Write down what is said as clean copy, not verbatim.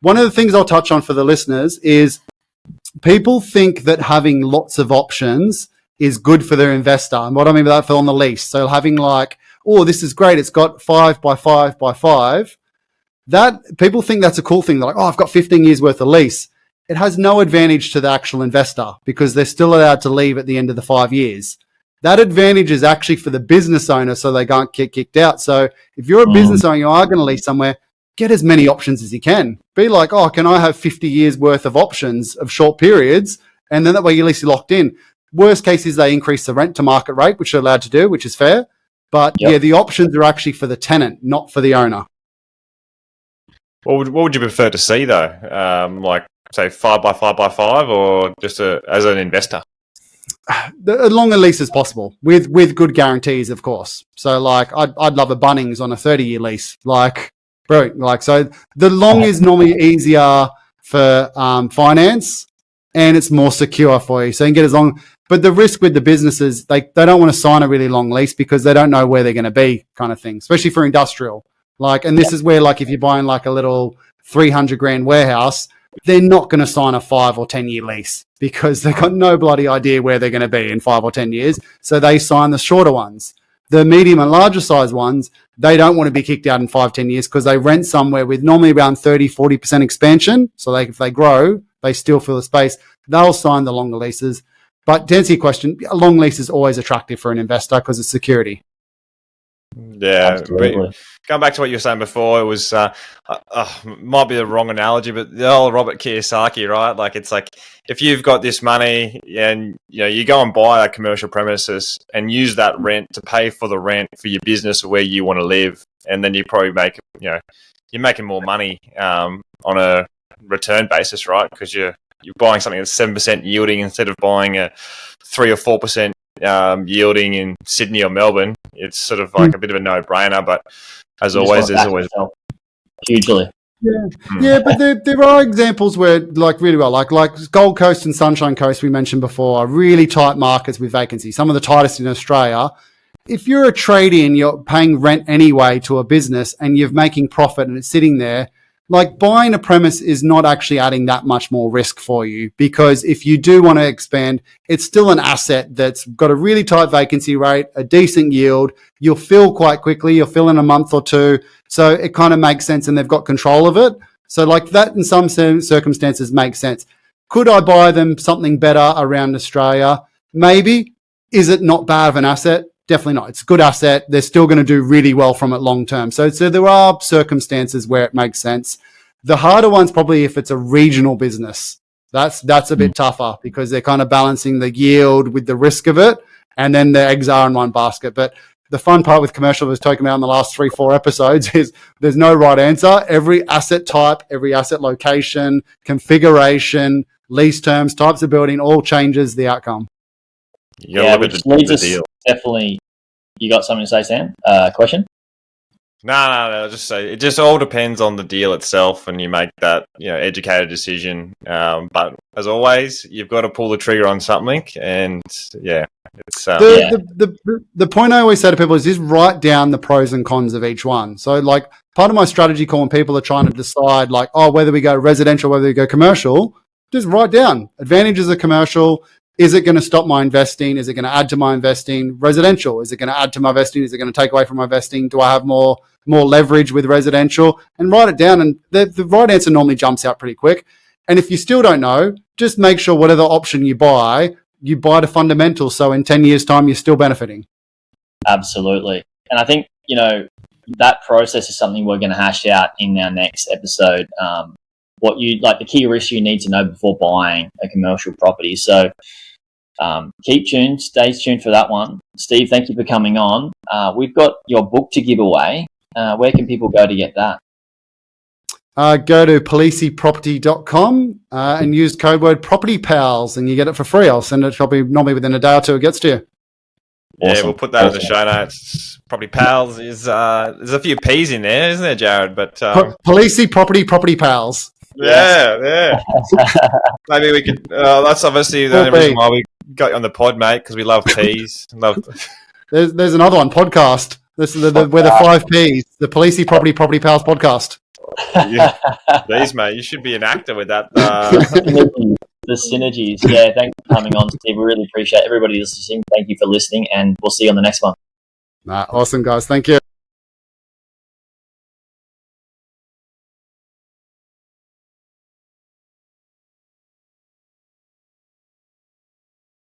one of the things I'll touch on for the listeners is people think that having lots of options is good for their investor. And what I mean by that, for on the lease. So having like, oh, this is great. It's got 5 by 5 by 5. That people think that's a cool thing. They're like, oh, I've got 15 years worth of lease. It has no advantage to the actual investor because they're still allowed to leave at the end of the 5 years. That advantage is actually for the business owner so they can't get kicked out. So if you're a business owner, you are going to lease somewhere, get as many options as you can. Be like, oh, can I have 50 years worth of options of short periods? And then that way you're at least locked in. Worst case is they increase the rent to market rate, which they're allowed to do, which is fair. But yeah, the options are actually for the tenant, not for the owner. What would you prefer to see though? Like say 5 by 5 by 5 or just as an investor? As long a lease as possible with good guarantees, of course. So like I'd love a Bunnings on a 30-year lease. Like, brilliant. Like, so the long is normally easier for finance and it's more secure for you. So you can get as long, but the risk with the businesses, they don't want to sign a really long lease because they don't know where they're going to be kind of thing, especially for industrial. Like, and this is where like if you're buying like a little 300 grand warehouse, they're not going to sign a 5 or 10 year lease because they've got no bloody idea where they're going to be in 5 or 10 years. So they sign the shorter ones. The medium and larger size ones, they don't want to be kicked out in 5, 10 years because they rent somewhere with normally around 30, 40% expansion. So if they grow, they still fill the space. They'll sign the longer leases. But to answer your question, a long lease is always attractive for an investor because it's security. Yeah, going back to what you were saying before, it was might be the wrong analogy, but the old Robert Kiyosaki, right? Like it's like if you've got this money and you go and buy a commercial premises and use that rent to pay for the rent for your business or where you want to live, and then you probably make you're making more money on a return basis, right? Because you're buying something that's 7% yielding instead of buying a 3 or 4% yielding in Sydney or Melbourne. It's sort of like a bit of a no-brainer, but as always, there's always hugely. Yeah, but there are examples where like really well, like Gold Coast and Sunshine Coast we mentioned before are really tight markets with vacancy, some of the tightest in Australia. If you're a tradie and you're paying rent anyway to a business and you're making profit and it's sitting there, like buying a premise is not actually adding that much more risk for you because if you do want to expand, it's still an asset that's got a really tight vacancy rate, a decent yield. You'll fill quite quickly. You'll fill in a month or two. So it kind of makes sense and they've got control of it. So like that in some circumstances makes sense. Could I buy them something better around Australia? Maybe. Is it not bad of an asset? Definitely not. It's a good asset. They're still going to do really well from it long term. So there are circumstances where it makes sense. The harder one's probably if it's a regional business. That's a bit tougher because they're kind of balancing the yield with the risk of it, and then the eggs are in one basket. But the fun part with commercial I was talking about in the last 3-4 episodes is there's no right answer. Every asset type, every asset location, configuration, lease terms, types of building, all changes the outcome. Which leads us definitely. You got something to say, Sam? Question? No. Just say it just all depends on the deal itself, and you make that educated decision. But as always, you've got to pull the trigger on something, and it's the point I always say to people is just write down the pros and cons of each one. So like part of my strategy call when people are trying to decide like whether we go residential, whether we go commercial, just write down advantages of commercial. Is it going to stop my investing? Is it going to add to my investing? Residential, is it going to add to my investing? Is it going to take away from my investing? Do I have more leverage with residential? And write it down. And the right answer normally jumps out pretty quick. And if you still don't know, just make sure whatever option you buy the fundamentals. So in 10 years' time, you're still benefiting. Absolutely. And I think, that process is something we're going to hash out in our next episode. What you like, the key risks you need to know before buying a commercial property. So keep tuned, stay tuned for that one. Steve, thank you for coming on. We've got your book to give away. Where can people go to get that? Go to policeyproperty.com and use code word PropertyPals and you get it for free. I'll send it probably normally within a day or two it gets to you. Yeah, awesome. We'll put that in the show notes. Property Pals is there's a few P's in there, isn't there, Jared? But Policey Property Pals. Yeah. Maybe we could. That's obviously the only reason why we got you on the pod, mate, because we love P's. There's another one podcast. This is where the 5 P's, the Policey Property Pals podcast. These, mate, you should be an actor with that. The synergies. Yeah, thanks for coming on, Steve. We really appreciate everybody listening. Thank you for listening, and we'll see you on the next one. Awesome, guys. Thank you.